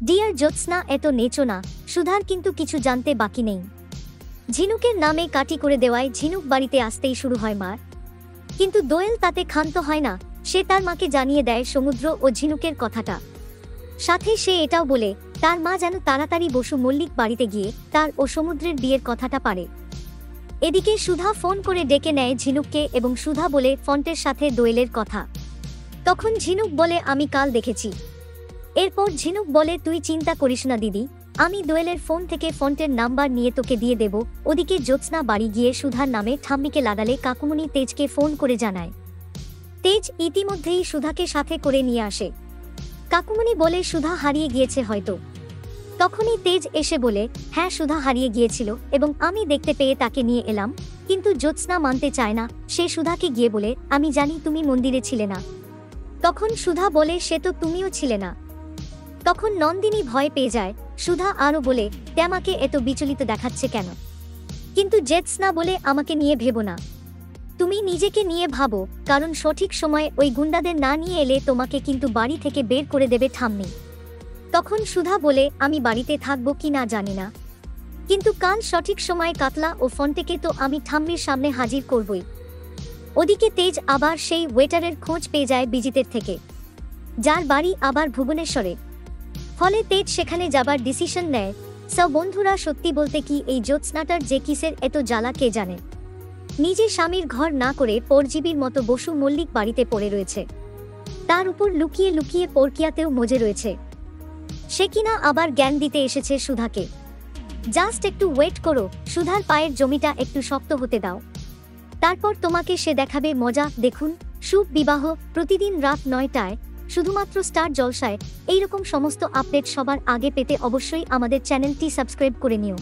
Deer জ্যোৎস্না, এত নেচো না। সুধার কিন্তু কিছু জানতে বাকি নেই। ঝিনুকের নামে কাটি করে দেওয়ায় ঝিনুক বাড়িতে আসতেই শুরু হয় মার। কিন্তু দোয়েল তাতে ক্ষান্ত হয় না। সে তার মাকে জানিয়ে দেয় সমুদ্র ও ঝিনুকের কথাটা। সাথে সে এটাও বলে তার মা যেন তাড়াতাড়ি বসু মল্লিক বাড়িতে গিয়ে তার ও সমুদ্রের বিয়ের কথাটা পারে। এদিকে সুধা ফোন করে ডেকে নেয় ঝিনুককে এবং সুধা বলে ফন্টের সাথে দোয়েলের কথা। তখন ঝিনুক বলে আমি কাল দেখেছি। এরপর ঝিনুক বলে তুই চিন্তা করিস না দিদি, আমি দোয়েলের ফোন থেকে ফন্টের নাম্বার নিয়ে তোকে দিয়ে দেব। ওদিকে জ্যোৎস্না বাড়ি গিয়ে সুধার নামে ঠাম্মিকে লাগালে কাকুমণি তেজকে ফোন করে জানায়। তেজ ইতিমধ্যেই সুধাকে সাথে করে নিয়ে আসে। কাকুমণি বলে সুধা হারিয়ে গিয়েছে হয়তো। তখনই তেজ এসে বলে হ্যাঁ, সুধা হারিয়ে গিয়েছিল এবং আমি দেখতে পেয়ে তাকে নিয়ে এলাম। কিন্তু জ্যোৎস্না মানতে চায় না। সে সুধাকে গিয়ে বলে আমি জানি তুমি মন্দিরে ছিলে না। তখন সুধা বলে সে তো তুমিও ছিলে না। তখন নন্দিনী ভয় পেয়ে যায়। সুধা আরও বলে আমাকে এত বিচলিত দেখাচ্ছে কেন? কিন্তু জ্যোৎস্না বলে আমাকে নিয়ে ভেবো না, তুমি নিজেকে নিয়ে ভাবো, কারণ সঠিক সময়ে ওই গুন্ডাদের না নিয়ে এলে তোমাকে কিন্তু বাড়ি থেকে বের করে দেবে ঠাম্মি। তখন সুধা বলে আমি বাড়িতে থাকবো কি না জানি না, কিন্তু কাল সঠিক সময়ে কাতলা ও ফন্টেকে তো আমি ঠাম্মির সামনে হাজির করবই। ওদিকে তেজ আবার সেই ওয়েটারের খোঁজ পেয়ে যায় বিজিতের থেকে, যার বাড়ি আবার ভুবনেশ্বরে। ফলে তেজ সেখানে যাবার ডিসিশন নেয়। সব বন্ধুরা, সত্যি বলতে কি এই জ্যোৎস্নাটার যে কিসের এত জ্বালা কে জানে। নিজে স্বামীর ঘর না করে পরজীবীর মতো বসু মল্লিক বাড়িতে পড়ে রয়েছে, তার উপর লুকিয়ে লুকিয়ে পরকিয়াতেও মজে রয়েছে। সে কিনা আবার জ্ঞান দিতে এসেছে সুধাকে। জাস্ট একটু ওয়েট করো, সুধার পায়ের জমিটা একটু শক্ত হতে দাও, তারপর তোমাকে সে দেখাবে মজা। দেখুন শুভ বিবাহ প্রতিদিন রাত 9টায় শুধুমাত্র স্টার জলসায়। এইরকম সমস্ত আপডেট সবার আগে পেতে অবশ্যই আমাদের চ্যানেলটি সাবস্ক্রাইব করে নিও।